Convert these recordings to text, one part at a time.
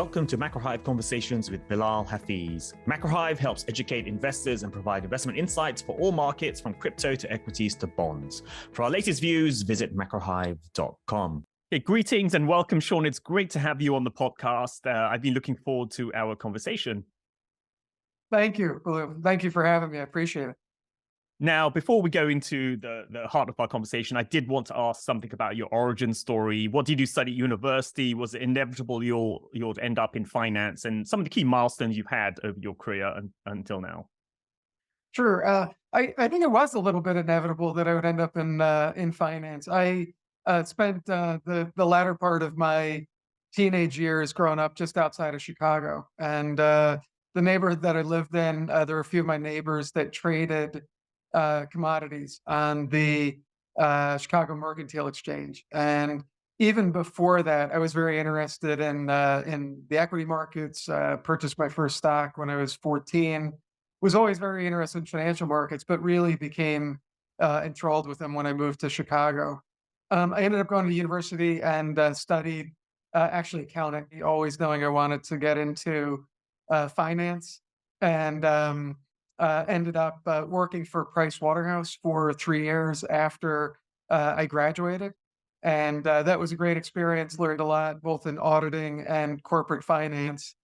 Welcome to Macro Hive Conversations with Bilal Hafiz. Macro Hive helps educate investors and provide investment insights for all markets from crypto to equities to bonds. For our latest views, visit macrohive.com. Okay, greetings and welcome, Sean. It's great to have you on the podcast. I've been looking forward to our conversation. Thank you. Thank you for having me. I appreciate it. Now, before we go into the heart of our conversation, I did want to ask something about your origin story. What did you study at university? Was it inevitable you'll end up in finance, and some of the key milestones you've had over your career until now? Sure. I think it was a little bit inevitable that I would end up in finance. I spent the latter part of my teenage years growing up just outside of Chicago, and the neighborhood that I lived in, there were a few of my neighbors that traded commodities on the Chicago Mercantile Exchange. And even before that, I was very interested in the equity markets. Purchased my first stock when I was 14. Was always very interested in financial markets, but really became enthralled with them when I moved to Chicago. I ended up going to university and studied actually accounting, always knowing I wanted to get into finance, and ended up working for Price Waterhouse for 3 years after I graduated. And that was a great experience, learned a lot, both in auditing and corporate finance.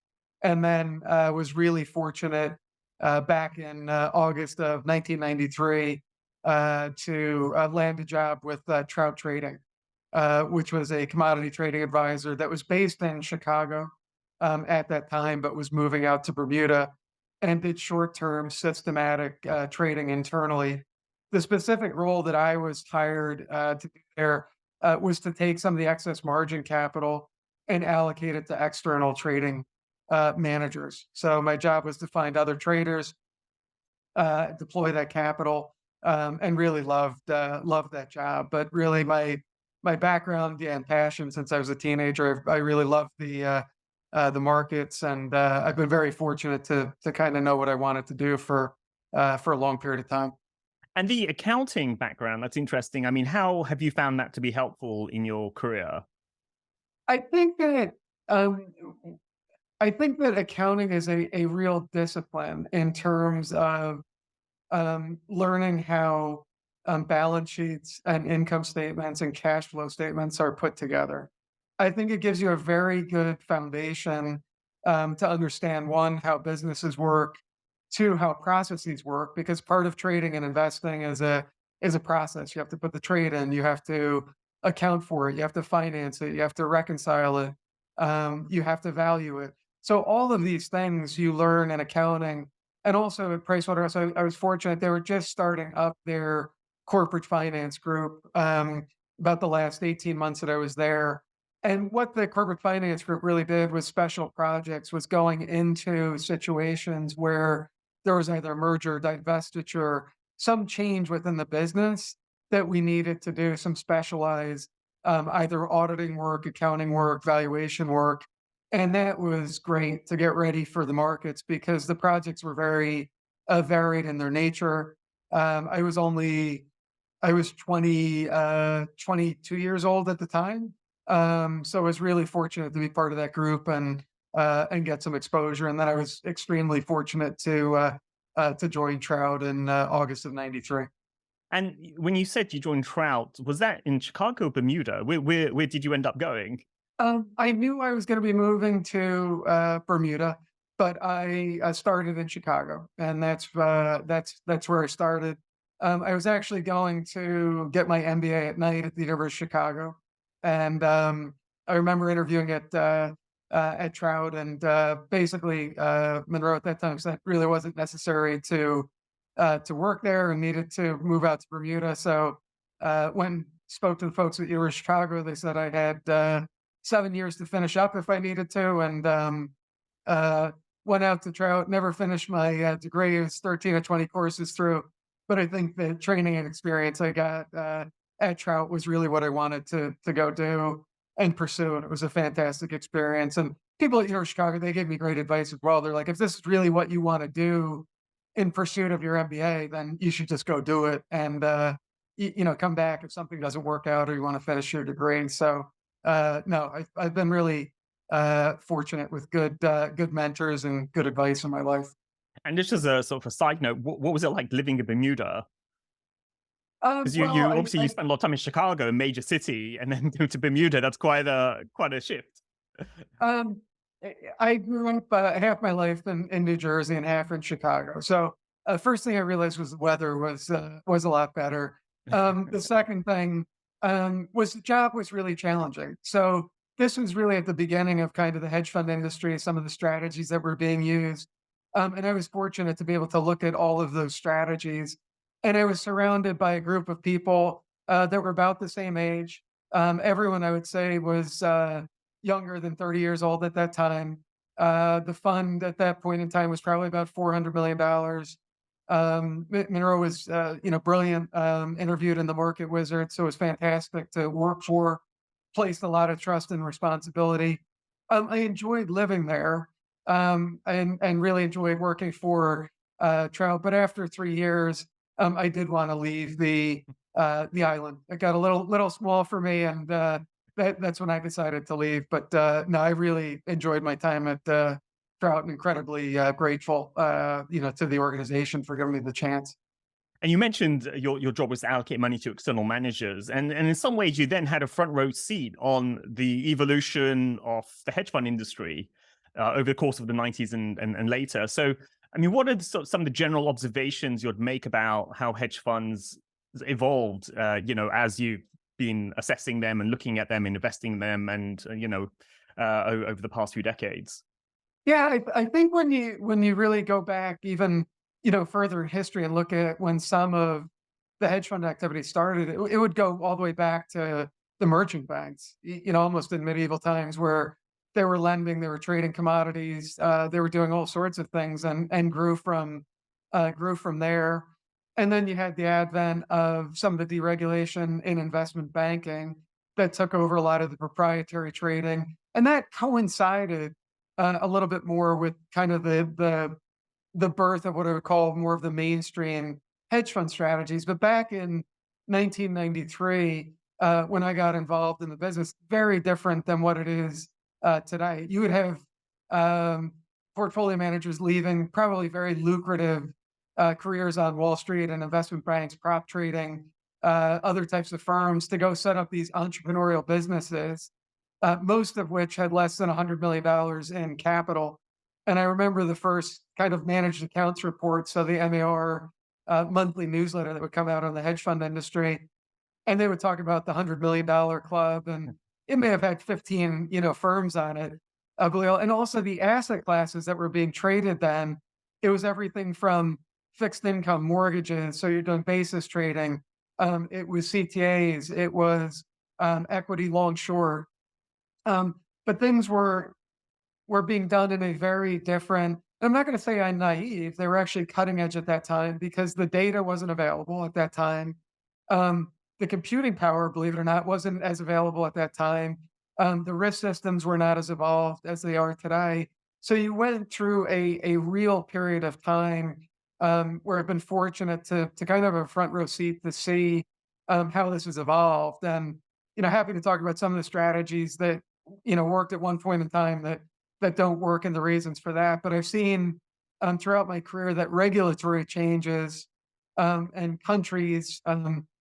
And then was really fortunate back in August of 1993 to land a job with Trout Trading, which was a commodity trading advisor that was based in Chicago at that time, but was moving out to Bermuda and did short-term systematic trading internally. The specific role that I was hired to do there was to take some of the excess margin capital and allocate it to external trading managers. So my job was to find other traders, deploy that capital, and really loved that job. But really, my background and passion since I was a teenager, I really loved the markets, and I've been very fortunate to kind of know what I wanted to do for a long period of time. And the accounting background, that's interesting. I mean, how have you found that to be helpful in your career? I think that um, accounting is a real discipline in terms of learning how balance sheets and income statements and cash flow statements are put together. I think it gives you a very good foundation to understand, one, how businesses work, two, how processes work, because part of trading and investing is a process. You have to put the trade in, you have to account for it, you have to finance it, you have to reconcile it, you have to value it. So all of these things you learn in accounting. And also at Price Waterhouse, I was fortunate, they were just starting up their corporate finance group about the last 18 months that I was there. And what the corporate finance group really did was special projects, was going into situations where there was either a merger, divestiture, some change within the business that we needed to do some specialized either auditing work, accounting work, valuation work. And that was great to get ready for the markets because the projects were very varied in their nature. I was 22 years old at the time. So I was really fortunate to be part of that group and get some exposure. And then I was extremely fortunate to join Trout in August of '93. And when you said you joined Trout, was that in Chicago or Bermuda? Where did you end up going? I knew I was going to be moving to Bermuda, but I started in Chicago, and that's where I started. I was actually going to get my MBA at night at the University of Chicago. And I remember interviewing at Trout, and basically Monroe at that time said it really wasn't necessary to work there and needed to move out to Bermuda. So when spoke to the folks at University of Chicago, they said I had 7 years to finish up if I needed to, and went out to Trout. Never finished my degree. It was 13 or 20 courses through, but I think the training and experience I got at Trout was really what I wanted to go do and pursue. And it was a fantastic experience. And people at University of Chicago, they gave me great advice as well. They're like, if this is really what you want to do in pursuit of your MBA, then you should just go do it. And come back if something doesn't work out or you want to finish your degree. So no, I've been really fortunate with good mentors and good advice in my life. And just as a sort of a side note, what was it like living in Bermuda? Because you Well, obviously you spent a lot of time in Chicago, a major city, and then go to Bermuda. That's quite a shift. Um, I grew up half my life in New Jersey and half in Chicago. So first thing I realized was the weather was a lot better. The second thing was the job was really challenging. So this was really at the beginning of kind of the hedge fund industry, some of the strategies that were being used. And I was fortunate to be able to look at all of those strategies. And I was surrounded by a group of people that were about the same age. Everyone I would say was younger than 30 years old at that time. The fund at that point in time was probably about $400 million. Monroe was, brilliant, interviewed in the Market Wizard, so it was fantastic to work for, placed a lot of trust and responsibility. I enjoyed living there, and really enjoyed working for Trout. But after 3 years, I did want to leave the island. It got a little small for me, and that's when I decided to leave. But no, I really enjoyed my time at Trout and incredibly grateful, to the organization for giving me the chance. And you mentioned your job was to allocate money to external managers, and in some ways you then had a front row seat on the evolution of the hedge fund industry over the course of the 90s and later. So, I mean, what are some of the general observations you'd make about how hedge funds evolved, as you've been assessing them and looking at them, investing in them, and over the past few decades? Yeah, I think when you really go back even further in history and look at when some of the hedge fund activity started, it would go all the way back to the merchant banks. Almost in medieval times where they were lending, they were trading commodities, they were doing all sorts of things and grew from there. And then you had the advent of some of the deregulation in investment banking that took over a lot of the proprietary trading, and that coincided a little bit more with kind of the birth of what I would call more of the mainstream hedge fund strategies. But back in 1993, when I got involved in the business, very different than what it is today. You would have portfolio managers leaving probably very lucrative careers on Wall Street and investment banks, prop trading, other types of firms to go set up these entrepreneurial businesses, most of which had less than $100 million in capital. And I remember the first kind of managed accounts report, so the MAR monthly newsletter that would come out on the hedge fund industry, and they would talk about the $100 million club, and it may have had 15, firms on it. And also the asset classes that were being traded then, it was everything from fixed income mortgages, so you're doing basis trading. It was CTAs, it was equity long short. But things were being done in a very different. I'm not going to say I'm naive. They were actually cutting edge at that time because the data wasn't available at that time. The computing power, believe it or not, wasn't as available at that time. The risk systems were not as evolved as they are today. So you went through a real period of time where I've been fortunate to kind of have a front row seat to see how this has evolved. And happy to talk about some of the strategies that worked at one point in time that don't work and the reasons for that. But I've seen throughout my career that regulatory changes and countries,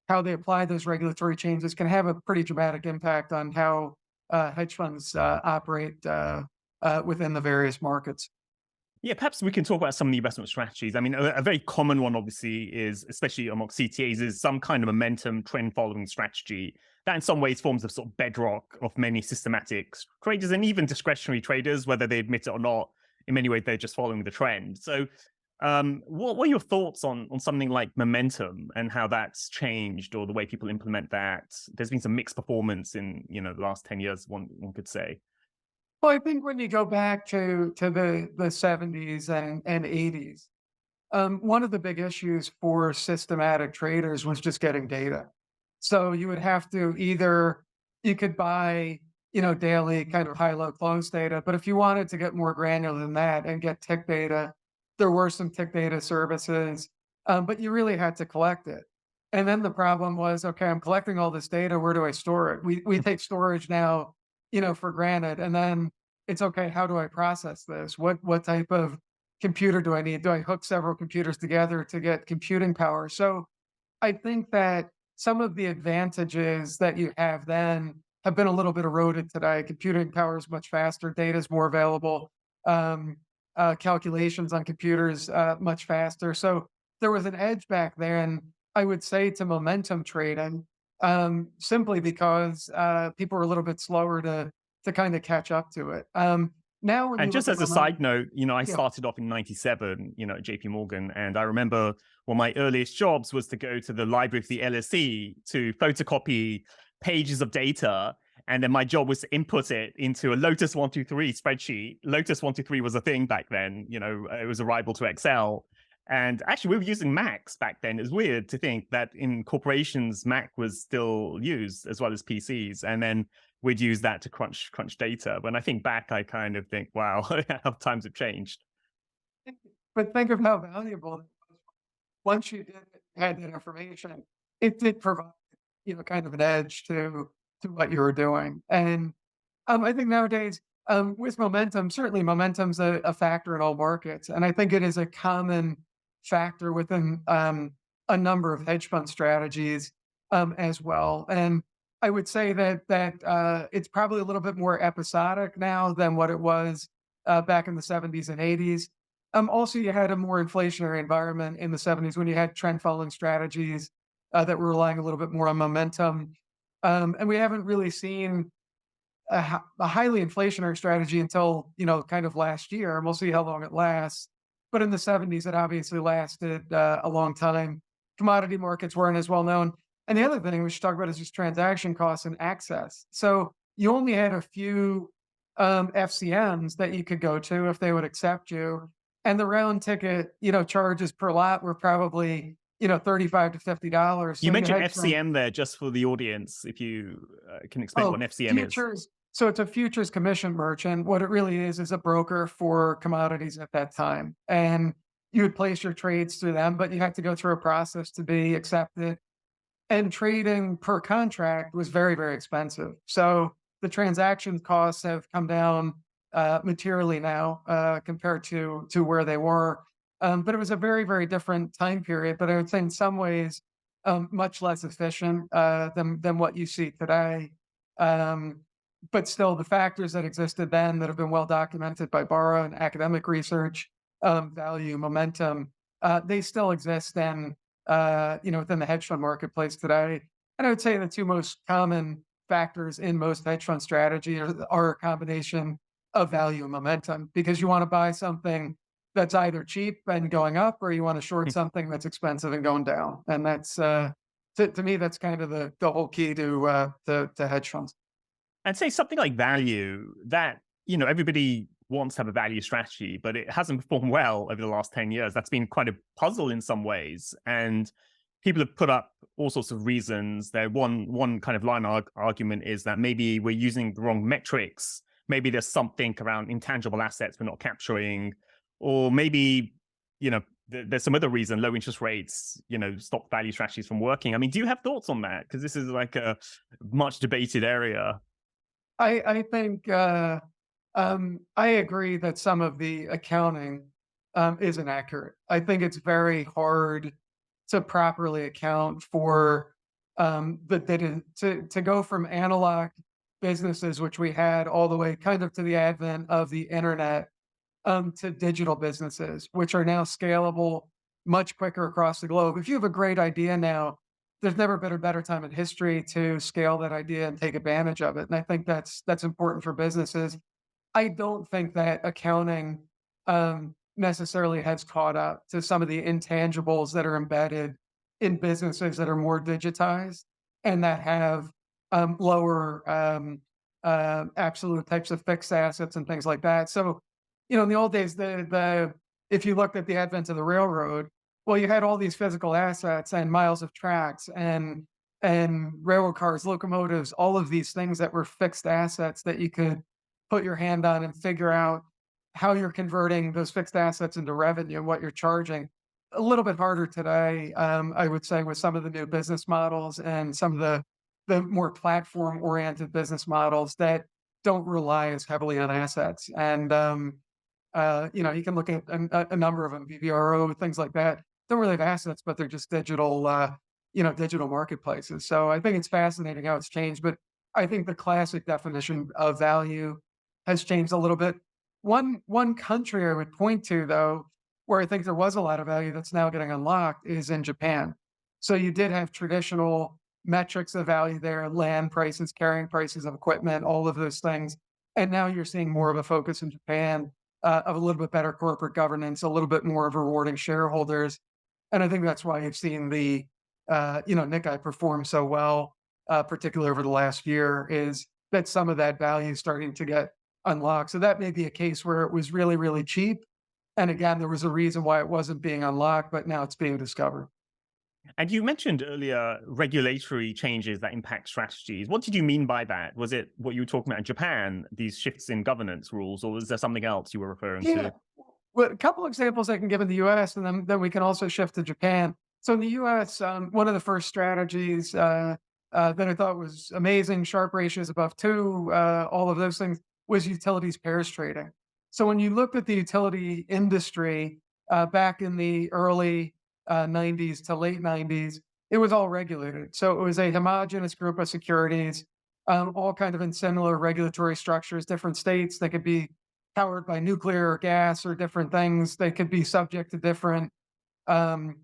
how they apply those regulatory changes can have a pretty dramatic impact on how hedge funds operate within the various markets. Yeah, perhaps we can talk about some of the investment strategies. I mean, a very common one, obviously, is, especially among CTAs, is some kind of momentum trend following strategy that in some ways forms the sort of bedrock of many systematic traders and even discretionary traders, whether they admit it or not. In many ways, they're just following the trend. So what are your thoughts on something like momentum and how that's changed, or the way people implement that? There's been some mixed performance in the last 10 years, one could say. Well, I think when you go back to the 70s and 80s, one of the big issues for systematic traders was just getting data. So you would have to you could buy, daily kind of high-low close data, but if you wanted to get more granular than that and get tick data, there were some tick data services, but you really had to collect it. And then the problem was, okay, I'm collecting all this data. Where do I store it? We take storage now, for granted. And then it's okay, how do I process this? What type of computer do I need? Do I hook several computers together to get computing power? So I think that some of the advantages that you have then have been a little bit eroded today. Computing power is much faster, data is more available, um, calculations on computers much faster. So there was an edge back then, I would say, to momentum trading, simply because people were a little bit slower to kind of catch up to it. Now, when And you look just at as a side note, I yeah, started off in 97, at JP Morgan. And I remember one of my earliest jobs was to go to the library of the LSE to photocopy pages of data. And then my job was to input it into a Lotus 123 spreadsheet. Lotus 123 was a thing back then, it was a rival to Excel. And actually, we were using Macs back then. It's weird to think that in corporations, Mac was still used as well as PCs. And then we'd use that to crunch data. When I think back, I kind of think, wow, how times have changed. but think of how valuable it was. Once you had that information, it did provide, kind of an edge to what you were doing. And I think nowadays, with momentum, certainly momentum's a factor in all markets, and I think it is a common factor within a number of hedge fund strategies as well. And I would say that it's probably a little bit more episodic now than what it was back in the 70s and 80s. Also, you had a more inflationary environment in the 70s when you had trend following strategies that were relying a little bit more on momentum. And we haven't really seen a highly inflationary strategy until, kind of last year, and we'll see how long it lasts. But in the 70s, it obviously lasted a long time. Commodity markets weren't as well known. And the other thing we should talk about is just transaction costs and access. So you only had a few FCMs that you could go to if they would accept you. And the round ticket, charges per lot were probably, $35 to $50. You So you mentioned had some FCM there, just for the audience, if you can explain what an FCM is. futures. So it's a futures commission merchant. What it really is a broker for commodities at that time. And you would place your trades through them, but you had to go through a process to be accepted. And trading per contract was very, very expensive. So the transaction costs have come down materially now compared to where they were. But it was a very, very different time period. But I would say in some ways, much less efficient than what you see today. But still, the factors that existed then that have been well documented by Barra and academic research, value, momentum, they still exist and within the hedge fund marketplace today. And I would say the two most common factors in most hedge fund strategy are a combination of value and momentum, because you want to buy something that's either cheap and going up, or you want to short something that's expensive and going down. And that's to me, that's kind of the whole key to hedge funds. And say something like value that, everybody wants to have a value strategy, but it hasn't performed well over the last 10 years. That's been quite a puzzle in some ways. And people have put up all sorts of reasons. One kind of line argument is that maybe we're using the wrong metrics. Maybe there's something around intangible assets we're not capturing, or maybe, there's some other reason, low interest rates, stop value strategies from working. I mean, do you have thoughts on that? Because this is like a much debated area. I think I agree that some of the accounting is inaccurate. I think it's very hard to properly account for the data to go from analog businesses, which we had, all the way kind of to the advent of the internet, to digital businesses, which are now scalable much quicker across the globe. If you have a great idea now, there's never been a better time in history to scale that idea and take advantage of it. And I think that's important for businesses. I don't think that accounting necessarily has caught up to some of the intangibles that are embedded in businesses that are more digitized and that have lower absolute types of fixed assets and things like that. So, in the old days, if you looked at the advent of the railroad, well, you had all these physical assets and miles of tracks and railroad cars, locomotives, all of these things that were fixed assets that you could put your hand on and figure out how you're converting those fixed assets into revenue and what you're charging. A little bit harder today, I would say, with some of the new business models and some of the more platform-oriented business models that don't rely as heavily on assets. And you can look at a number of them, VVRO, things like that. Don't really have assets, but they're just digital marketplaces. So I think it's fascinating how it's changed. But I think the classic definition of value has changed a little bit. One country I would point to, though, where I think there was a lot of value that's now getting unlocked is in Japan. So you did have traditional metrics of value there, land prices, carrying prices of equipment, all of those things. And now you're seeing more of a focus in Japan of a little bit better corporate governance, a little bit more of rewarding shareholders. And I think that's why you've seen the Nikkei perform so well, particularly over the last year, is that some of that value is starting to get unlocked. So that may be a case where it was really, really cheap. And again, there was a reason why it wasn't being unlocked, but now it's being discovered. And you mentioned earlier regulatory changes that impact strategies. What did you mean by that? Was it what you were talking about in Japan, these shifts in governance rules, or was there something else you were referring Yeah. to? Well, a couple examples I can give in the US, and then we can also shift to Japan. So in the US, one of the first strategies that I thought was amazing, sharp ratios above two, all of those things, was utilities pairs trading. So when you looked at the utility industry back in the early 90s to late 90s, it was all regulated. So it was a homogenous group of securities, all kind of in similar regulatory structures, different states. They could be powered by nuclear or gas or different things. They could be subject to different, um,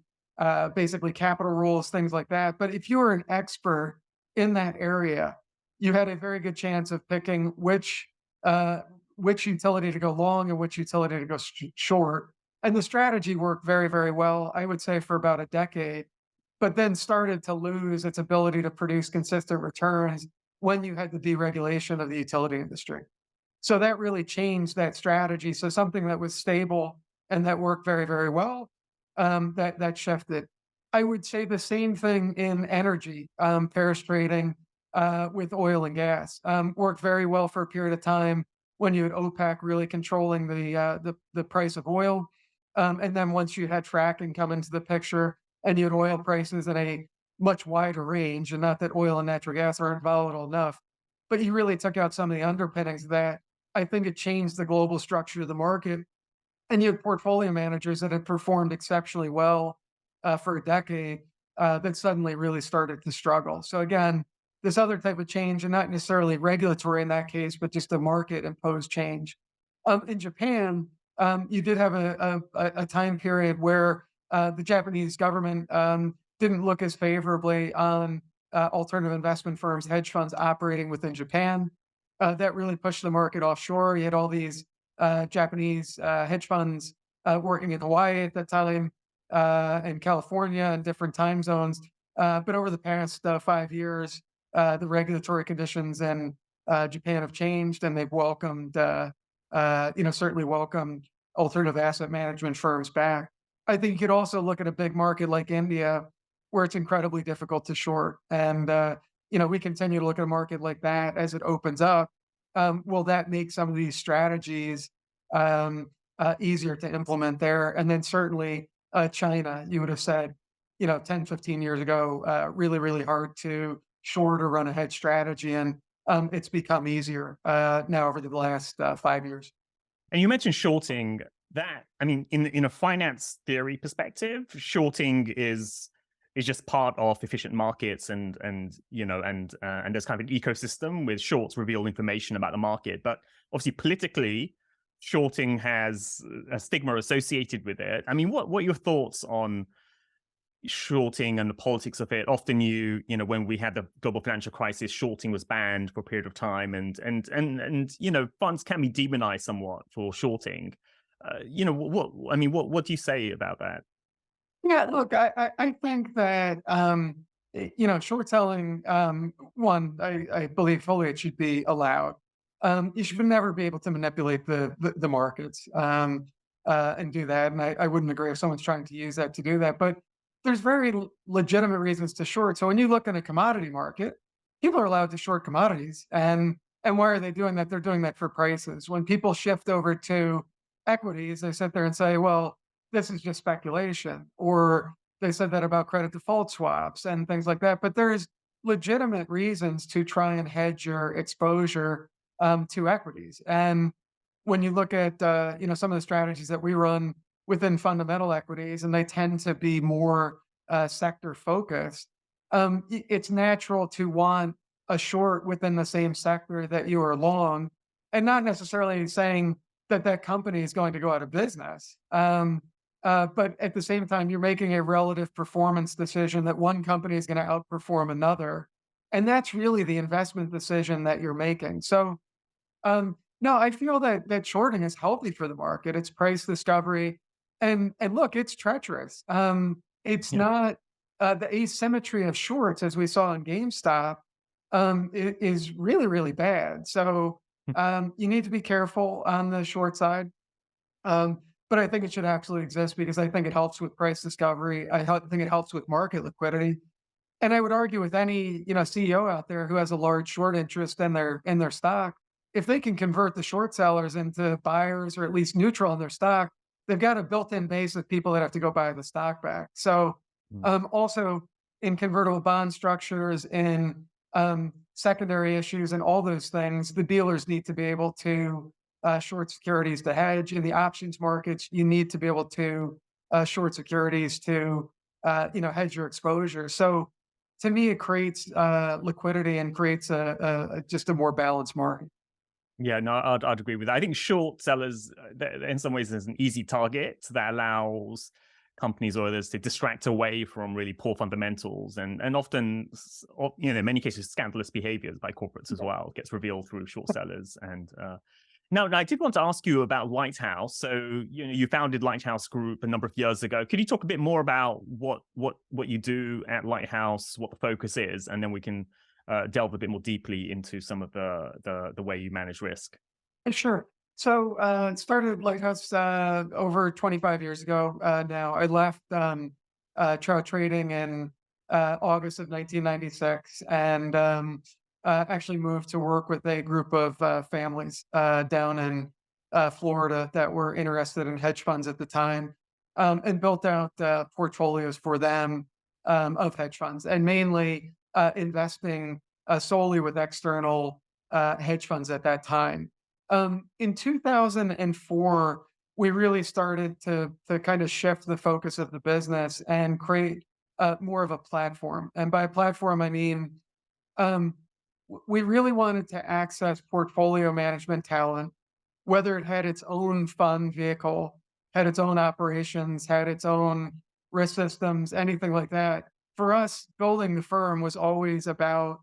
basically capital rules, things like that. But if you were an expert in that area, you had a very good chance of picking uh, which utility to go long and which utility to go short. And the strategy worked very, very well, I would say, for about a decade, but then started to lose its ability to produce consistent returns when you had the deregulation of the utility industry. So that really changed that strategy. So something that was stable and that worked very, very well, that shifted. I would say the same thing in energy, pairs trading with oil and gas worked very well for a period of time when you had OPEC really controlling the price of oil, and then once you had fracking come into the picture and you had oil prices in a much wider range, and not that oil and natural gas aren't volatile enough, but you really took out some of the underpinnings of that. I think it changed the global structure of the market, and you had portfolio managers that had performed exceptionally well for a decade that suddenly really started to struggle. So again, this other type of change, and not necessarily regulatory in that case, but just a market imposed change. In Japan, you did have a time period where the Japanese government didn't look as favorably on alternative investment firms, hedge funds operating within Japan. That really pushed the market offshore. You had all these Japanese hedge funds working in Hawaii at that time, in California, and different time zones. But over the past 5 years, the regulatory conditions in Japan have changed, and they've certainly welcomed alternative asset management firms back. I think you could also look at a big market like India, where it's incredibly difficult to short. And we continue to look at a market like that as it opens up. Will that make some of these strategies easier to implement there? And then certainly China, you would have said, 10, 15 years ago, really, really hard to short or run a hedge strategy. And it's become easier now over the last 5 years. And you mentioned shorting. That, I mean, in a finance theory perspective, shorting is just part of efficient markets, and there's kind of an ecosystem with shorts reveal information about the market. But obviously, politically, shorting has a stigma associated with it. I mean, what are your thoughts on shorting and the politics of it? Often, when we had the global financial crisis, shorting was banned for a period of time, and funds can be demonized somewhat for shorting. What do you say about that? Yeah, look, I think that short selling. One, I believe fully it should be allowed. You should never be able to manipulate the markets and do that. And I wouldn't agree if someone's trying to use that to do that. But there's very legitimate reasons to short. So when you look in a commodity market, people are allowed to short commodities, and why are they doing that? They're doing that for prices. When people shift over to equities, they sit there and say, well, this is just speculation. Or they said that about credit default swaps and things like that. But there's legitimate reasons to try and hedge your exposure to equities. And when you look at some of the strategies that we run within fundamental equities, and they tend to be more sector focused, it's natural to want a short within the same sector that you are long, and not necessarily saying that that company is going to go out of business. But at the same time, you're making a relative performance decision that one company is going to outperform another. And that's really the investment decision that you're making. So, no, I feel that shorting is healthy for the market. It's price discovery, and look, it's treacherous. It's Yeah. not the asymmetry of shorts as we saw in GameStop is really really bad. So you need to be careful on the short side. But I think it should absolutely exist because I think it helps with price discovery. Think it helps with market liquidity. And I would argue with any, CEO out there who has a large short interest in their stock, if they can convert the short sellers into buyers or at least neutral in their stock, they've got a built-in base of people that have to go buy the stock back. So Mm. also in convertible bond structures, in secondary issues, and all those things, the dealers need to be able to short securities to hedge. In the options markets, you need to be able to short securities to hedge your exposure. So to me, it creates liquidity and creates just a more balanced market. Yeah, no, I'd agree with that. I think short sellers, in some ways, there's an easy target that allows companies or others to distract away from really poor fundamentals, and often, in many cases, scandalous behaviors by corporates as well gets revealed through short sellers. And now, I did want to ask you about Lighthouse. So, you founded Lighthouse Group a number of years ago. Could you talk a bit more about what you do at Lighthouse, what the focus is, and then we can delve a bit more deeply into some of the way you manage risk? Sure. So it started Lighthouse over 25 years ago now. I left Trout Trading in August of 1996 and actually moved to work with a group of families down in Florida that were interested in hedge funds at the time, and built out portfolios for them of hedge funds, and mainly investing solely with external hedge funds at that time. In 2004, we really started to kind of shift the focus of the business and create more of a platform. And by platform, I mean um, we really wanted to access portfolio management talent, whether it had its own fund vehicle, had its own operations, had its own risk systems, anything like that. For us, building the firm was always about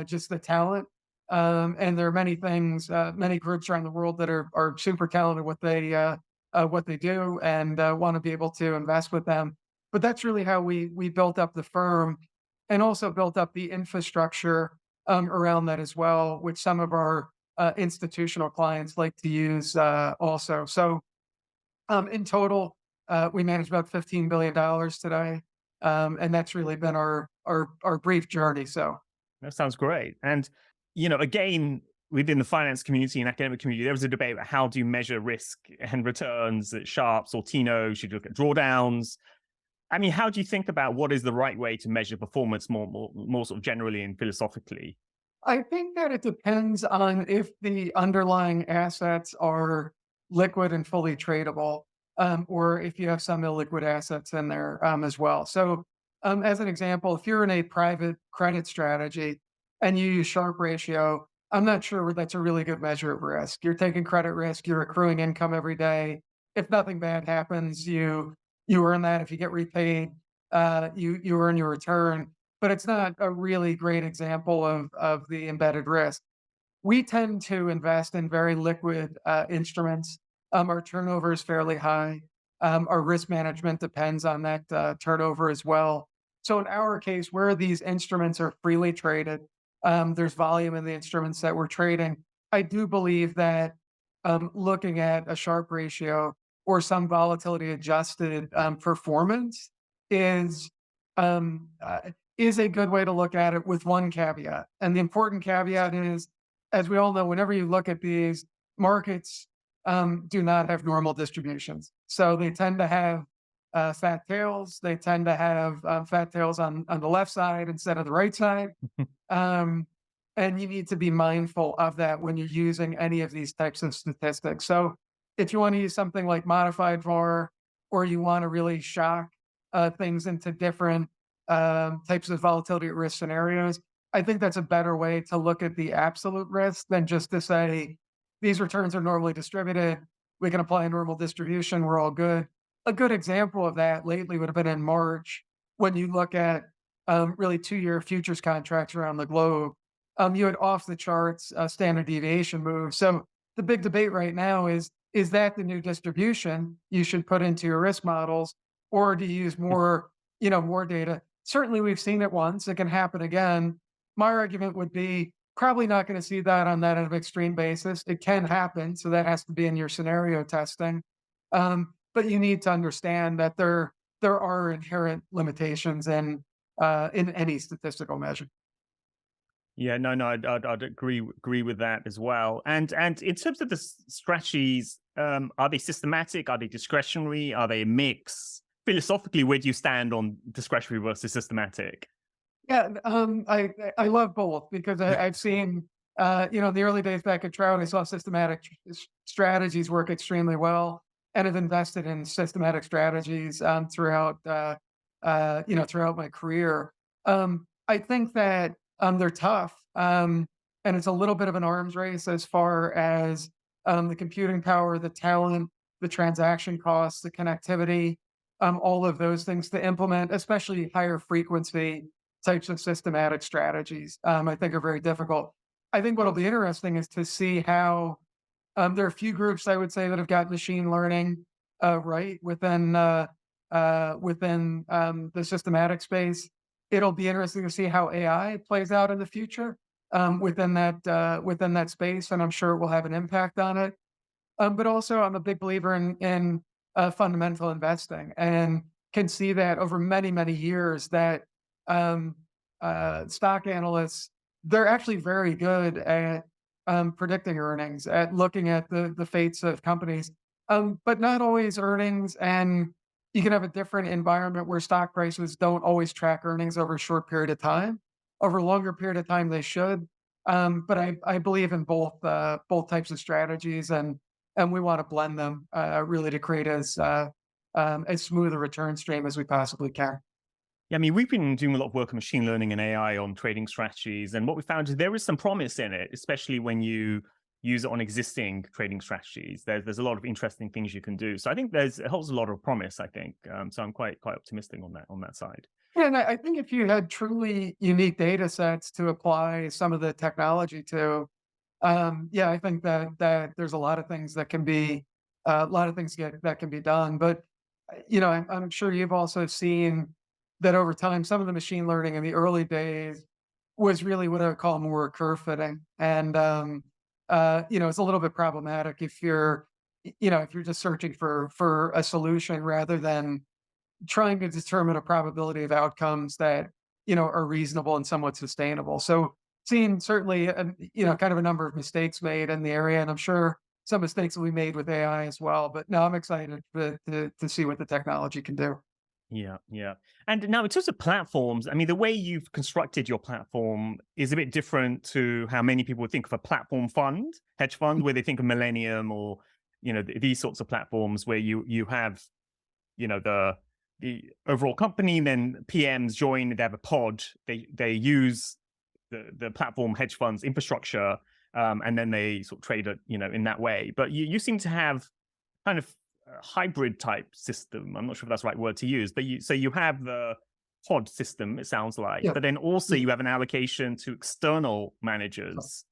just the talent. And there are many things, many groups around the world that are super talented at what they do, and want to be able to invest with them. But that's really how we built up the firm, and also built up the infrastructure around that as well, which some of our institutional clients like to use also. So in total, we manage about $15 billion today, and that's really been our brief journey. So. That sounds great. And, again, within the finance community and academic community, there was a debate about how do you measure risk and returns at Sharps or Tino? Should you look at drawdowns? I mean, how do you think about what is the right way to measure performance more sort of generally and philosophically? I think that it depends on if the underlying assets are liquid and fully tradable, or if you have some illiquid assets in there as well. So, as an example, if you're in a private credit strategy and you use Sharpe ratio, I'm not sure that's a really good measure of risk. You're taking credit risk, you're accruing income every day. If nothing bad happens, you earn that. If you get repaid, you earn your return. But it's not a really great example of the embedded risk. We tend to invest in very liquid instruments. Our turnover is fairly high. Our risk management depends on that turnover as well. So in our case, where these instruments are freely traded, there's volume in the instruments that we're trading. I do believe that looking at a Sharpe ratio or some volatility adjusted performance is um, uh, is a good way to look at it, with one caveat. And the important caveat is, as we all know, whenever you look at these markets, do not have normal distributions. So they tend to have fat tails. They tend to have fat tails on the left side instead of the right side. Um, And you need to be mindful of that when you're using any of these types of statistics. So if you want to use something like modified VAR, or you want to really shock things into different types of volatility at risk scenarios, I think that's a better way to look at the absolute risk than just to say, these returns are normally distributed. We can apply a normal distribution. We're all good. A good example of that lately would have been in March when you look at really 2-year futures contracts around the globe. You had off the charts standard deviation moves. So the big debate right now is that the new distribution you should put into your risk models, or do you use more, more data? Certainly we've seen it once. It can happen again. My argument would be probably not going to see that on that extreme basis. It can happen. So that has to be in your scenario testing. But you need to understand that there are inherent limitations in any statistical measure. Yeah, no, I'd agree with that as well. And in terms of the strategies, are they systematic? Are they discretionary? Are they a mix? Philosophically, where do you stand on discretionary versus systematic? Yeah, I love both because I've seen, in the early days back at Trout, I saw systematic strategies work extremely well, and have invested in systematic strategies throughout, throughout my career. I think that they're tough, and it's a little bit of an arms race as far as the computing power, the talent, the transaction costs, the connectivity, all of those things to implement, especially higher frequency types of systematic strategies, I think are very difficult. I think what'll be interesting is to see how there are a few groups I would say that have got machine learning right within the systematic space. It'll be interesting to see how AI plays out in the future within that space, and I'm sure it will have an impact on it. But also, I'm a big believer in fundamental investing, and can see that over many, many years that stock analysts, they're actually very good at predicting earnings, at looking at the fates of companies, but not always earnings. And you can have a different environment where stock prices don't always track earnings over a short period of time. Over a longer period of time, they should. But I believe in both types of strategies, and we want to blend them really to create as smooth a return stream as we possibly can. Yeah, I mean, we've been doing a lot of work on machine learning and AI on trading strategies, and what we found is there is some promise in it, especially when you use it on existing trading strategies. There's a lot of interesting things you can do. So I think it holds a lot of promise, I think. So I'm quite optimistic on that side. Yeah, and I think if you had truly unique data sets to apply some of the technology to, yeah, I think that there's a lot of things that can be that can be done. But I'm sure you've also seen that over time, some of the machine learning in the early days was really what I would call more curve fitting, and it's a little bit problematic if if you're just searching for a solution rather than trying to determine a probability of outcomes that are reasonable and somewhat sustainable. So seeing certainly kind of a number of mistakes made in the area, and I'm sure some mistakes will be made with AI as well. But no, I'm excited to see what the technology can do. Yeah, yeah. And now in terms of platforms, I mean, the way you've constructed your platform is a bit different to how many people would think of a platform fund, hedge fund, where they think of Millennium or, these sorts of platforms where you have, the overall company, and then PMs join, they have a pod, they use the platform hedge funds infrastructure, and then they sort of trade it, in that way. But you seem to have kind of hybrid type system. I'm not sure if that's the right word to use, but you have the pod system, it sounds like, Yeah. but then also you have an allocation to external managers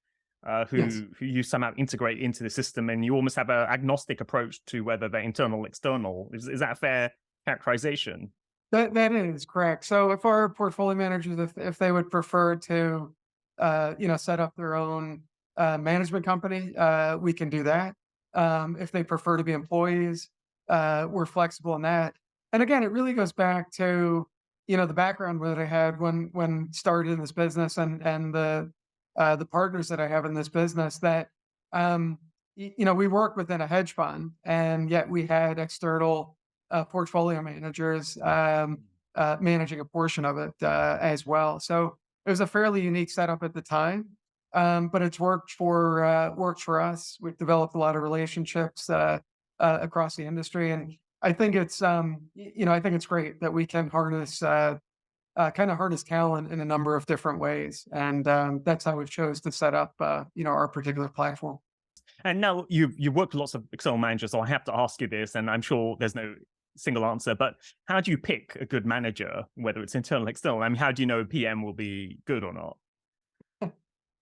who Yes. you somehow integrate into the system, and you almost have an agnostic approach to whether they're internal or external. Is that a fair characterization? That is correct. So if our portfolio managers, if they would prefer to, set up their own management company, we can do that. If they prefer to be employees, we're flexible in that. And again, it really goes back to the background that I had when started in this business, and the partners that I have in this business. That we work within a hedge fund, and yet we had external portfolio managers managing a portion of it as well. So it was a fairly unique setup at the time. but it's worked for us. We've developed a lot of relationships across the industry, and I think it's I think it's great that we can harness harness talent in a number of different ways, and that's how we've chose to set up our particular platform. And now you've worked with lots of external managers, so I have to ask you this, and I'm sure there's no single answer, but how do you pick a good manager, whether it's internal or external? I mean, how do you know a PM will be good or not?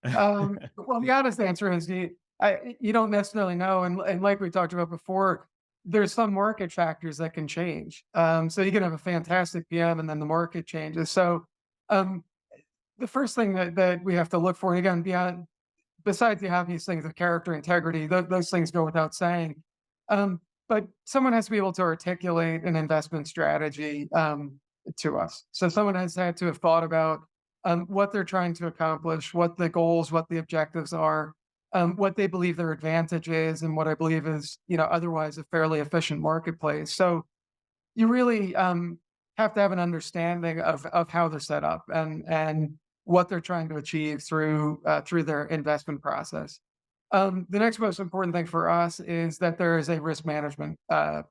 Well, the honest answer is you don't necessarily know, and like we talked about before, there's some market factors that can change. So you can have a fantastic PM, and then the market changes. So um, the first thing that we have to look for, and again, besides the obvious things of character, integrity, those things go without saying. Um, but someone has to be able to articulate an investment strategy to us. So someone has had to have thought about what they're trying to accomplish, what the goals, what the objectives are, what they believe their advantage is, and what I believe is, otherwise a fairly efficient marketplace. So you really have to have an understanding of how they're set up and what they're trying to achieve through their investment process. The next most important thing for us is that there is a risk management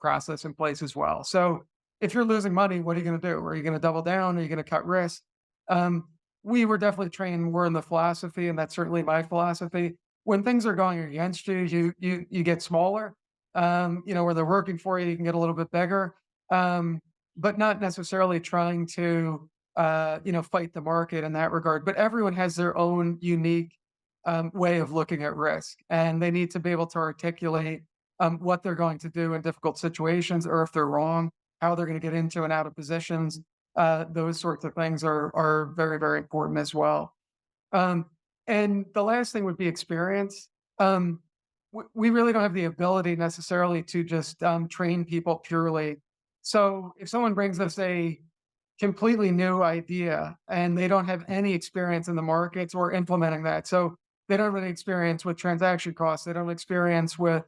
process in place as well. So if you're losing money, what are you going to do? Are you going to double down? Are you going to cut risk? Um, we were definitely trained more in the philosophy, and that's certainly my philosophy. When things are going against you, you get smaller. Where they're working for you, you can get a little bit bigger, but not necessarily trying to fight the market in that regard. But everyone has their own unique way of looking at risk, and they need to be able to articulate what they're going to do in difficult situations, or if they're wrong, how they're going to get into and out of positions. Those sorts of things are very, very important as well. Um, and the last thing would be experience. We really don't have the ability necessarily to just train people purely. So if someone brings us a completely new idea and they don't have any experience in the markets or implementing that, so they don't have any experience with transaction costs, they don't have experience with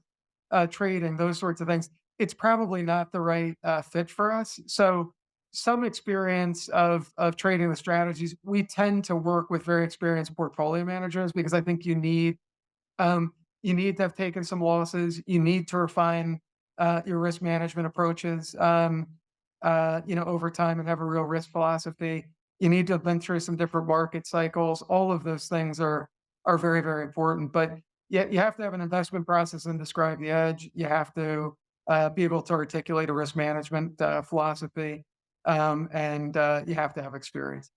trading, those sorts of things, it's probably not the right fit for us. So some experience of trading the strategies, we tend to work with very experienced portfolio managers, because I think um, you need to have taken some losses. You need to refine your risk management approaches, over time, and have a real risk philosophy. You need to have been through some different market cycles. All of those things are very, very important. But yet, you have to have an investment process and describe the edge. You have to be able to articulate a risk management philosophy, and you have to have experience.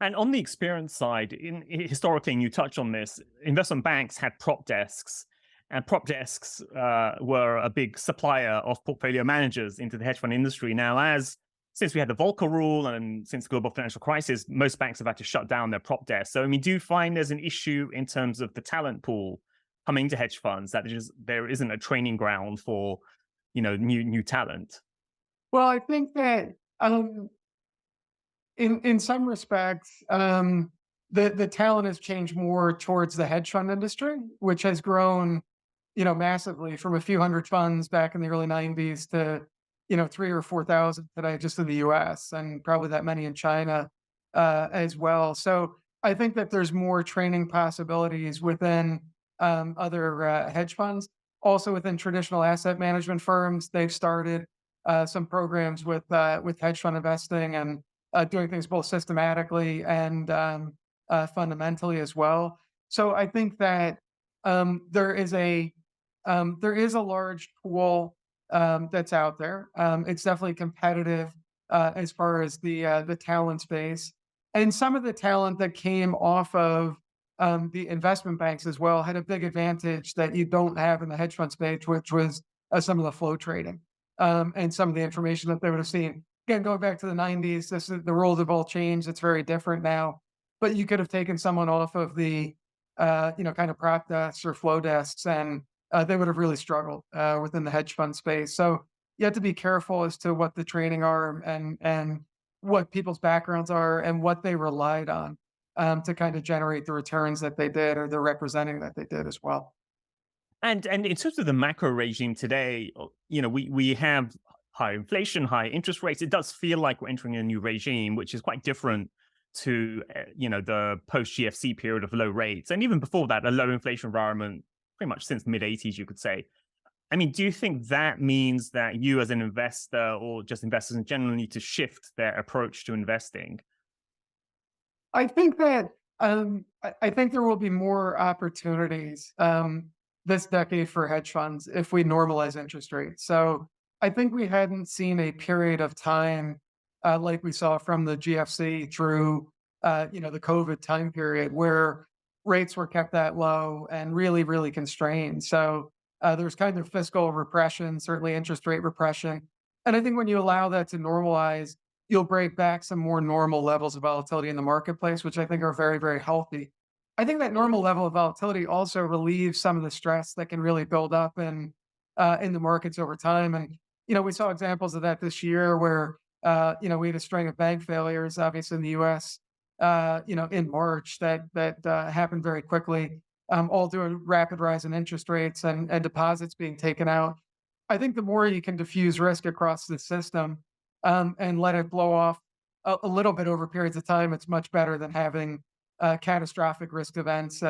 And on the experience side, historically, and you touch on this, investment banks had prop desks, and prop desks were a big supplier of portfolio managers into the hedge fund industry. Now, since we had the Volcker rule and since the global financial crisis, most banks have had to shut down their prop desks. So, I mean, do you find there's an issue in terms of the talent pool coming to hedge funds, that there isn't a training ground for, new talent? Well, I think that in some respects, the talent has changed more towards the hedge fund industry, which has grown, massively from a few hundred funds back in the early '90s to, 3 or 4,000 today, just in the US, and probably that many in China as well. So I think that there's more training possibilities within other hedge funds. Also within traditional asset management firms, they've started some programs with hedge fund investing, and doing things both systematically and fundamentally as well. So I think that there is a large pool that's out there. It's definitely competitive as far as the talent space, and some of the talent that came off of the investment banks as well had a big advantage that you don't have in the hedge fund space, which was some of the flow trading and some of the information that they would have seen. Again, going back to the '90s, the rules have all changed. It's very different now. But you could have taken someone off of the, kind of prop desks or flow desks, and they would have really struggled within the hedge fund space. So you have to be careful as to what the training are, and what people's backgrounds are, and what they relied on to kind of generate the returns that they did, or the representing that they did as well. And in terms of the macro regime today, we have high inflation, high interest rates. It does feel like we're entering a new regime, which is quite different to the post GFC period of low rates, and even before that, a low inflation environment, pretty much since the mid '80s, you could say. I mean, do you think that means that you as an investor, or just investors in general, need to shift their approach to investing? I think that I think there will be more opportunities this decade for hedge funds if we normalize interest rates. So I think we hadn't seen a period of time like we saw from the GFC through the COVID time period where rates were kept that low and really, really constrained. So there's kind of fiscal repression, certainly interest rate repression. And I think when you allow that to normalize, you'll break back some more normal levels of volatility in the marketplace, which I think are very, very healthy. I think that normal level of volatility also relieves some of the stress that can really build up in the markets over time. And we saw examples of that this year where we had a string of bank failures, obviously in the U.S. In March that happened very quickly, all due to rapid rise in interest rates and deposits being taken out. I think the more you can diffuse risk across the system and let it blow off a little bit over periods of time, it's much better than having catastrophic risk events.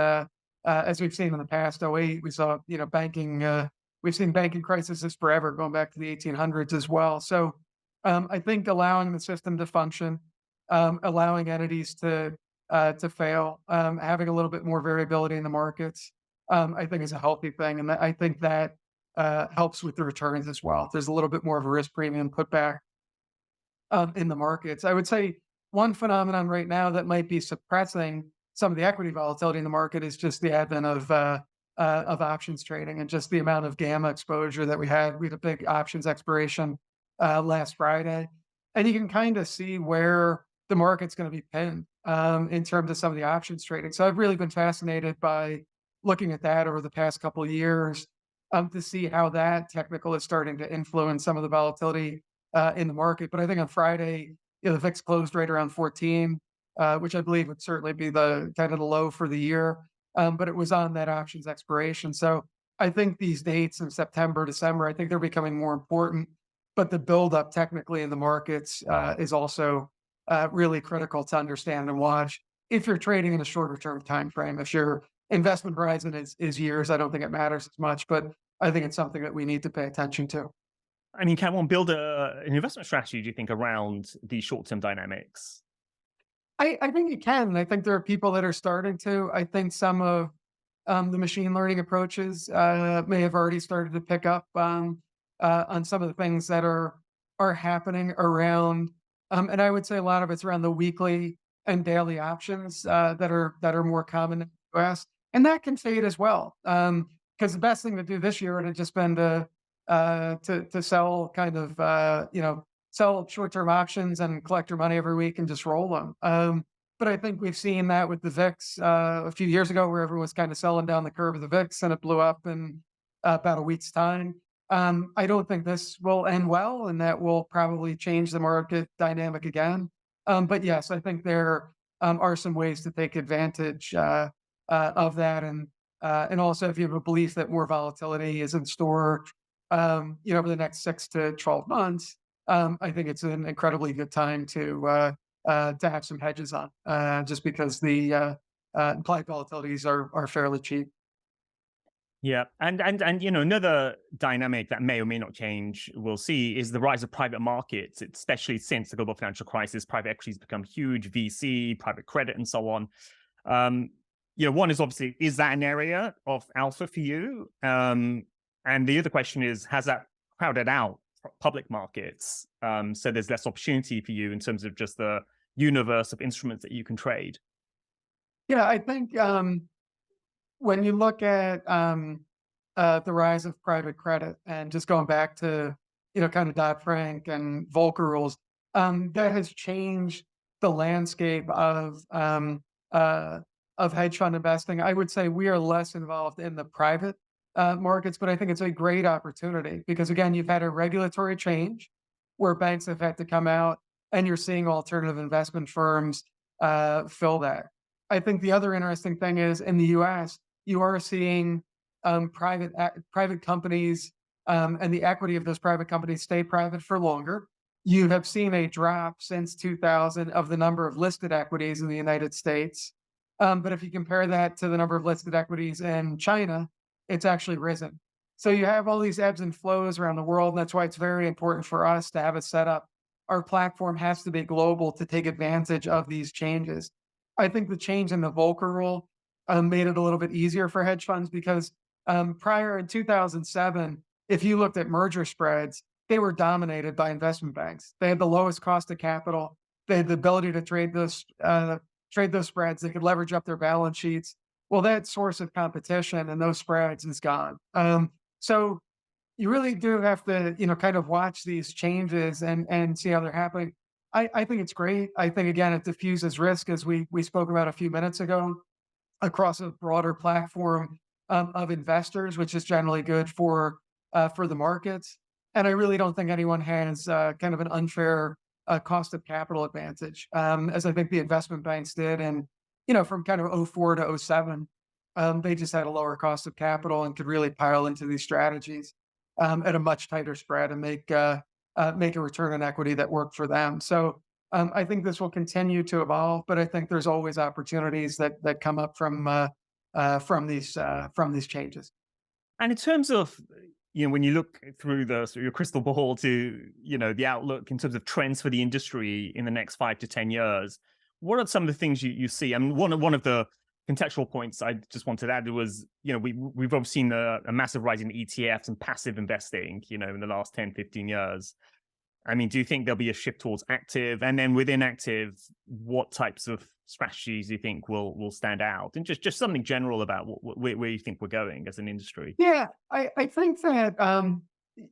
As we've seen in the past, '08, we saw, banking, we've seen banking crises forever, going back to the 1800s as well. So I think allowing the system to function, allowing entities to fail, having a little bit more variability in the markets, I think is a healthy thing. And I think that helps with the returns as well. There's a little bit more of a risk premium put back in the markets. I would say one phenomenon right now that might be suppressing some of the equity volatility in the market is just the advent of options trading and just the amount of gamma exposure that we had. We had a big options expiration last Friday, and you can kind of see where the market's going to be pinned in terms of some of the options trading. So I've really been fascinated by looking at that over the past couple of years to see how that technical is starting to influence some of the volatility in the market. But I think on Friday, the VIX closed right around 14, which I believe would certainly be the kind of the low for the year. But it was on that options expiration. So I think these dates in September, December, I think they're becoming more important. But the buildup technically in the markets is also really critical to understand and watch. If you're trading in a shorter term time frame, if your investment horizon is years, I don't think it matters as much. But I think it's something that we need to pay attention to. I mean, can one build an investment strategy, do you think, around these short-term dynamics? I think you can. I think there are people that are starting to. I think some of the machine learning approaches may have already started to pick up on some of the things that are happening around. And I would say a lot of it's around the weekly and daily options that are more common in the US. And that can fade as well. Because the best thing to do this year would have just been to sell kind of sell short-term options and collect your money every week and just roll them. But I think we've seen that with the VIX a few years ago, where everyone was kind of selling down the curve of the VIX, and it blew up in about a week's time. I don't think this will end well, and that will probably change the market dynamic again. But yes, I think there are some ways to take advantage of that, and also if you have a belief that more volatility is in store, over the next 6 to 12 months, I think it's an incredibly good time to have some hedges on, just because the implied volatilities are fairly cheap. Yeah, and another dynamic that may or may not change, we'll see, is the rise of private markets, especially since the global financial crisis. Private equities become huge, VC, private credit, and so on. One is obviously, is that an area of alpha for you? And the other question is, has that crowded out public markets? So there's less opportunity for you in terms of just the universe of instruments that you can trade. Yeah, I think when you look at the rise of private credit, and just going back to kind of Dodd-Frank and Volcker rules, that has changed the landscape of hedge fund investing. I would say we are less involved in the private markets, but I think it's a great opportunity because, again, you've had a regulatory change where banks have had to come out, and you're seeing alternative investment firms fill that. I think the other interesting thing is in the U.S., you are seeing private companies and the equity of those private companies stay private for longer. you have seen a drop since 2000 of the number of listed equities in the United States. But if you compare that to the number of listed equities in China, it's actually risen. So you have all these ebbs and flows around the world, and that's why it's very important for us to have a setup. Our platform has to be global to take advantage of these changes. I think the change in the Volcker rule made it a little bit easier for hedge funds because prior in 2007, if you looked at merger spreads, they were dominated by investment banks. They had the lowest cost of capital. They had the ability to trade those spreads. They could leverage up their balance sheets. Well, that source of competition and those spreads is gone. So you really do have to, kind of watch these changes and see how they're happening. I think it's great. I think again it diffuses risk as we spoke about a few minutes ago across a broader platform of investors, which is generally good for the markets. And I really don't think anyone has kind of an unfair cost of capital advantage, as I think the investment banks did. And, from kind of '04 to '07, they just had a lower cost of capital and could really pile into these strategies at a much tighter spread and make a return on equity that worked for them. So I think this will continue to evolve, but I think there's always opportunities that come up from these changes. And in terms of, when you look through your crystal ball to, the outlook in terms of trends for the industry in the next 5 to 10 years, what are some of the things you see? I mean, one of the contextual points I just wanted to add was, we've obviously seen a massive rise in ETFs and passive investing, in the last 10, 15 years. I mean, do you think there'll be a shift towards active? And then within active, what types of strategies do you think will stand out? And just something general about where you think we're going as an industry. Yeah, I think that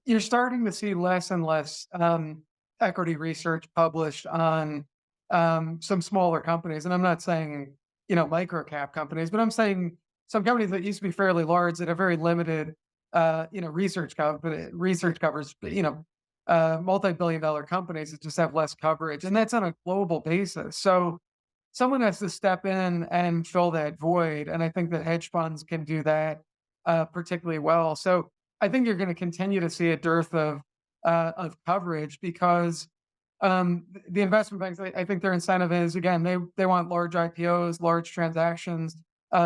you're starting to see less and less equity research published on some smaller companies. And I'm not saying, micro cap companies, but I'm saying some companies that used to be fairly large that have very limited, research covers, multi-billion-dollar companies that just have less coverage. And that's on a global basis. So someone has to step in and fill that void. And I think that hedge funds can do that particularly well. So I think you're going to continue to see a dearth of coverage because the investment banks, I think their incentive is, again, they want large IPOs, large transactions,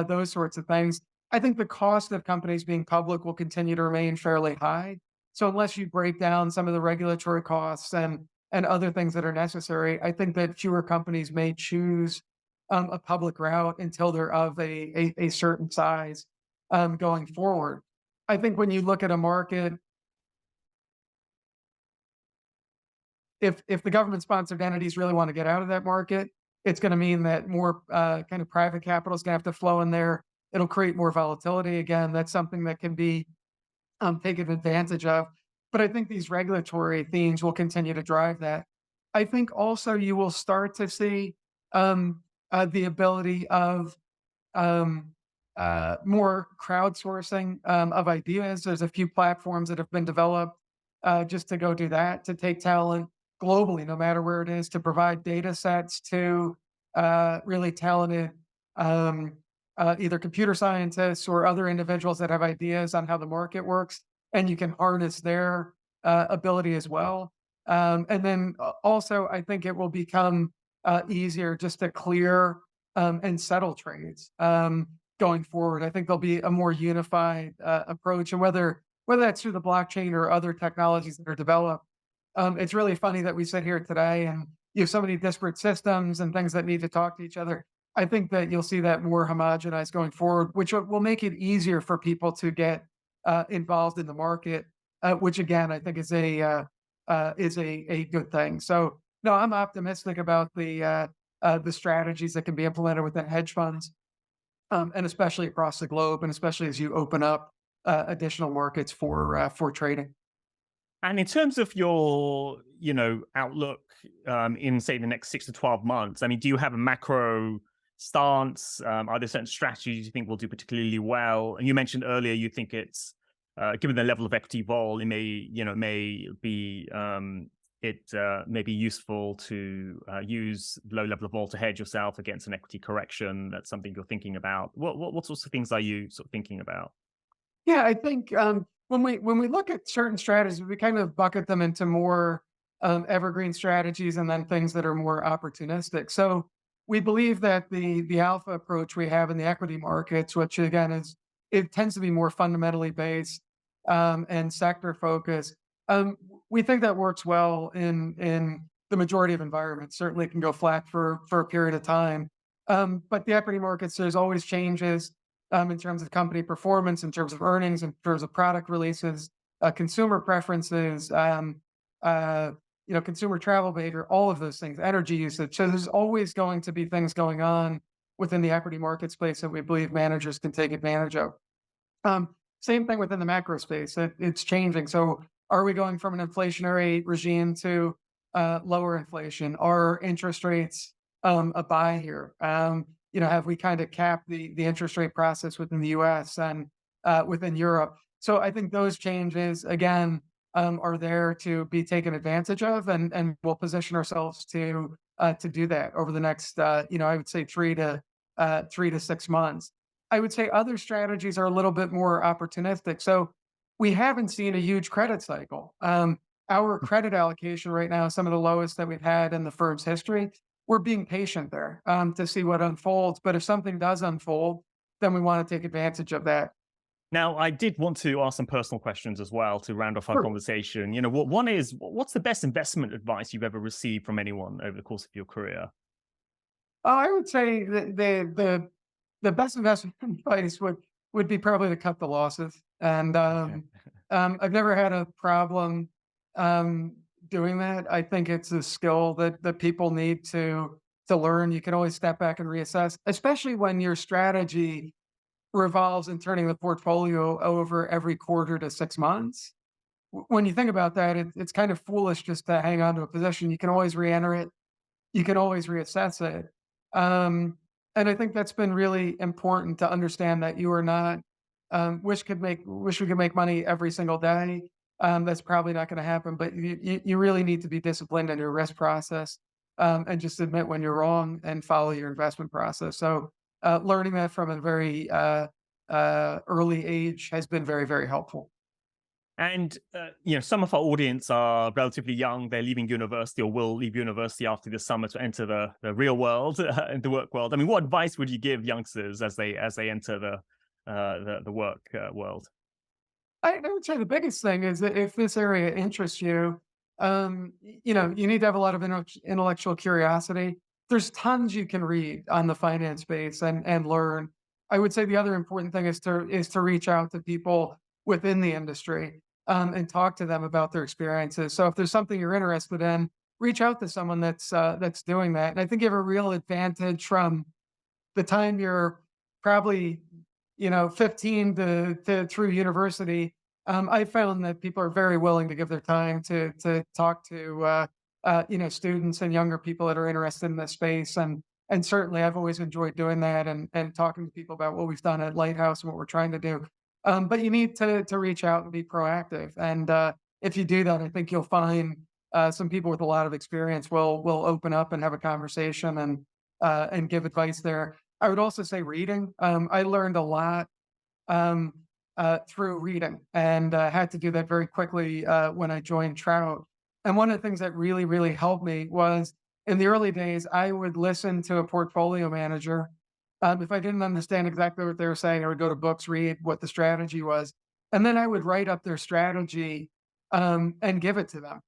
those sorts of things. I think the cost of companies being public will continue to remain fairly high. So unless you break down some of the regulatory costs and other things that are necessary, I think that fewer companies may choose a public route until they're of a certain size going forward. I think when you look at a market, if the government-sponsored entities really want to get out of that market, it's going to mean that more kind of private capital is going to have to flow in there. It'll create more volatility. Again, that's something that can be taken advantage of. But I think these regulatory themes will continue to drive that. I think also you will start to see the ability of more crowdsourcing of ideas. There's a few platforms that have been developed just to go do that, to take talent globally, no matter where it is, to provide data sets to really talented either computer scientists or other individuals that have ideas on how the market works, and you can harness their ability as well. And then also, I think it will become easier just to clear and settle trades going forward. I think there'll be a more unified approach, and whether that's through the blockchain or other technologies that are developed. It's really funny that we sit here today and you have so many disparate systems and things that need to talk to each other. I think that you'll see that more homogenized going forward, which will make it easier for people to get involved in the market, which again I think is a good thing. So no, I'm optimistic about the strategies that can be implemented within hedge funds, and especially across the globe, and especially as you open up additional markets for trading. And in terms of your, outlook in say the next 6 to 12 months, I mean, do you have a macro stance? Are there certain strategies you think will do particularly well? And you mentioned earlier you think it's given the level of equity vol, it may be useful to use low level of vol to hedge yourself against an equity correction. That's something you're thinking about. What sorts of things are you sort of thinking about? Yeah, I think when we look at certain strategies, we kind of bucket them into more evergreen strategies, and then things that are more opportunistic. So we believe that the alpha approach we have in the equity markets, which again it tends to be more fundamentally based and sector focused. We think that works well in the majority of environments. Certainly, it can go flat for a period of time, but the equity markets, there's always changes in terms of company performance, in terms of earnings, in terms of product releases, consumer preferences, consumer travel behavior, all of those things, energy usage. So there's always going to be things going on within the equity market space that we believe managers can take advantage of. Same thing within the macro space. It's changing. So are we going from an inflationary regime to lower inflation? Are interest rates a buy here? Have we kind of capped the interest rate process within the US and within Europe? So I think those changes, again, are there to be taken advantage of, and we'll position ourselves to do that over the next, I would say 3 to 6 months. I would say other strategies are a little bit more opportunistic. So we haven't seen a huge credit cycle. Our credit allocation right now is some of the lowest that we've had in the firm's history. We're being patient there to see what unfolds. But if something does unfold, then we want to take advantage of that. Now, I did want to ask some personal questions as well to round off our Sure. conversation. One is, what's the best investment advice you've ever received from anyone over the course of your career? I would say the best investment advice would be probably to cut the losses. And Okay. I've never had a problem doing that. I think it's a skill that people need to learn. You can always step back and reassess, especially when your strategy revolves in turning the portfolio over every quarter to 6 months. When you think about that, it's kind of foolish just to hang on to a position. You can always re-enter it. You can always reassess it. And I think that's been really important to understand that you are not wish we could make money every single day. That's probably not going to happen. But you really need to be disciplined in your risk process and just admit when you're wrong and follow your investment process. So learning that from a very early age has been very, very helpful. And some of our audience are relatively young. They're leaving university or will leave university after the summer to enter the real world, the work world. I mean, what advice would you give youngsters as they enter the work world? I would say the biggest thing is that if this area interests you, you need to have a lot of intellectual curiosity. There's tons you can read on the finance space and learn. I would say the other important thing is to reach out to people within the industry and talk to them about their experiences. So if there's something you're interested in, reach out to someone that's doing that. And I think you have a real advantage from the time you're probably 15 to through university. I found that people are very willing to give their time to talk to students and younger people that are interested in this space. And certainly I've always enjoyed doing that and talking to people about what we've done at Lighthouse and what we're trying to do. But you need to reach out and be proactive. And if you do that, I think you'll find some people with a lot of experience will open up and have a conversation and give advice there. I would also say reading. I learned a lot through reading and had to do that very quickly when I joined Trout. And one of the things that really, really helped me was in the early days, I would listen to a portfolio manager. If I didn't understand exactly what they were saying, I would go to books, read what the strategy was, and then I would write up their strategy and give it to them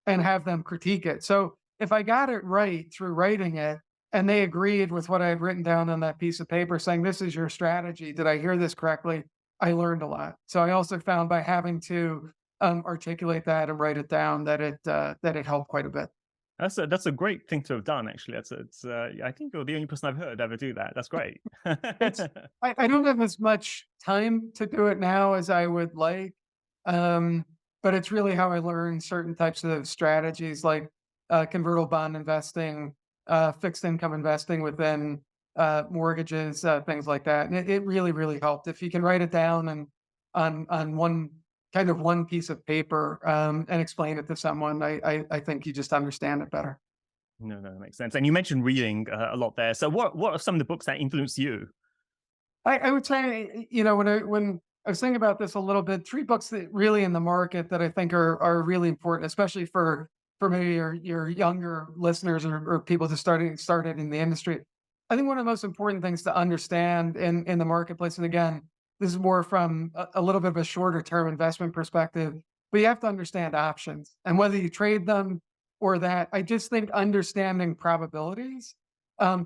and have them critique it. So if I got it right through writing it, and they agreed with what I had written down on that piece of paper saying, this is your strategy. Did I hear this correctly? I learned a lot. So I also found by having to articulate that and write it down that it helped quite a bit. That's a great thing to have done, actually. I think you're the only person I've heard ever do that. That's great. I don't have as much time to do it now as I would like, but it's really how I learned certain types of strategies like convertible bond investing, fixed income investing within mortgages, things like that. And it really, really helped. If you can write it down and on one piece of paper and explain it to someone, I think you just understand it better. No, that makes sense. And you mentioned reading a lot there. So what are some of the books that influenced you? I would say, when I was thinking about this a little bit, 3 books that really in the market that I think are really important, especially for for maybe your younger listeners or people just started in the industry. I think one of the most important things to understand in the marketplace, and again, this is more from a little bit of a shorter term investment perspective, but you have to understand options and whether you trade them or that. I just think understanding probabilities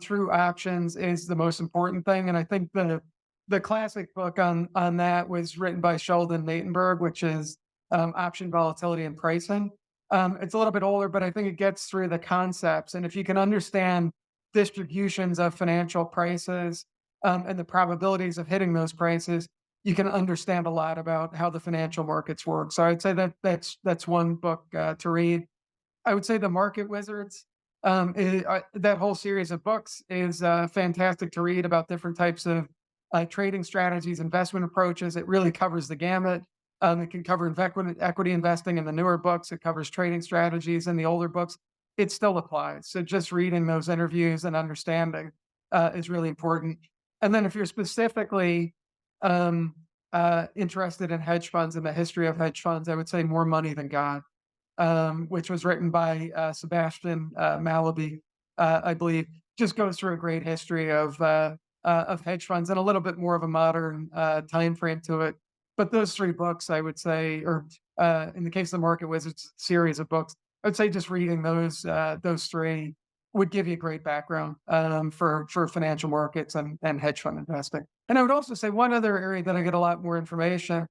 through options is the most important thing. And I think the classic book on that was written by Sheldon Natenberg, which is Option Volatility and Pricing. It's a little bit older, but I think it gets through the concepts. And if you can understand distributions of financial prices and the probabilities of hitting those prices, you can understand a lot about how the financial markets work. So I'd say that's one book to read. I would say The Market Wizards. That whole series of books is fantastic to read about different types of trading strategies, investment approaches. It really covers the gamut. It can cover equity investing in the newer books. It covers trading strategies in the older books. It still applies. So just reading those interviews and understanding is really important. And then if you're specifically interested in hedge funds and the history of hedge funds, I would say More Money Than God, which was written by Sebastian Mallaby, I believe, just goes through a great history of hedge funds and a little bit more of a modern time frame to it. But those three books, I would say, or in the case of the Market Wizards series of books, I would say just reading those three would give you a great background for financial markets and hedge fund investing. And I would also say one other area that I get a lot more information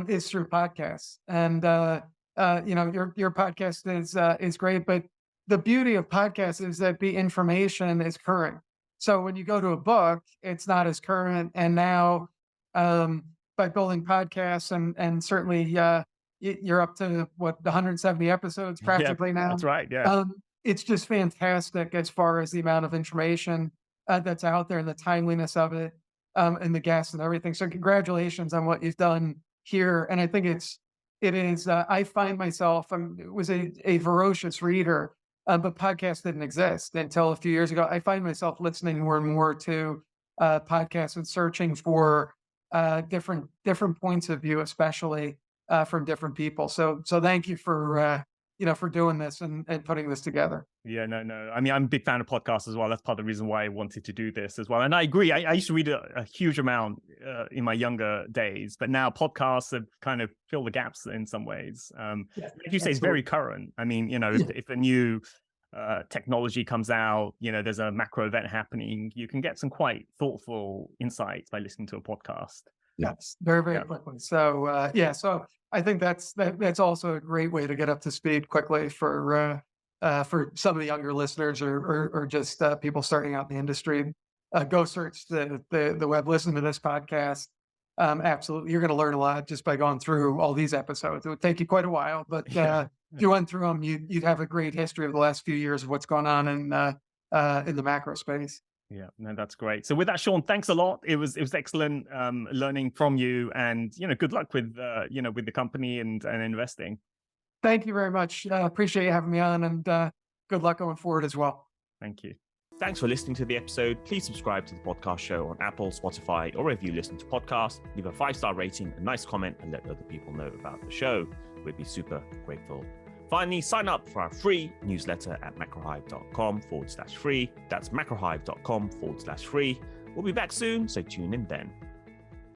is through podcasts. And your podcast is great, but the beauty of podcasts is that the information is current. So when you go to a book, it's not as current. And now by building podcasts and certainly you're up to 170 episodes practically now. That's right. Yeah. It's just fantastic as far as the amount of information that's out there and the timeliness of it and the guests and everything. So congratulations on what you've done here. And I think it is, I find myself, was a voracious reader, but podcasts didn't exist until a few years ago. I find myself listening more and more to podcasts and searching for different points of view, especially from different people. So thank you for doing this and putting this together. Yeah, no. I mean, I'm a big fan of podcasts as well. That's part of the reason why I wanted to do this as well. And I agree. I used to read a huge amount in my younger days, but now podcasts have kind of filled the gaps in some ways. Like you say, it's very current. I mean, if a new technology comes out, there's a macro event happening, you can get some quite thoughtful insights by listening to a podcast. Yes, very quickly. So so I think that's also a great way to get up to speed quickly for some of the younger listeners or just people starting out in the industry. Go search the web, listen to this podcast. Absolutely, you're going to learn a lot just by going through all these episodes. It would take you quite a while, but if you went through them, you'd have a great history of the last few years of what's going on in the macro space. Yeah, no, that's great. So with that, Sean, thanks a lot. It was excellent learning from you, and good luck with with the company and investing. Thank you very much. Appreciate you having me on, and good luck going forward as well. Thank you. Thanks for listening to the episode. Please subscribe to the podcast show on Apple, Spotify, or wherever you listen to podcasts. Leave a 5-star rating, a nice comment, and let other people know about the show. We'd be super grateful. Finally, sign up for our free newsletter at macrohive.com/free. That's macrohive.com/free. We'll be back soon, so tune in then.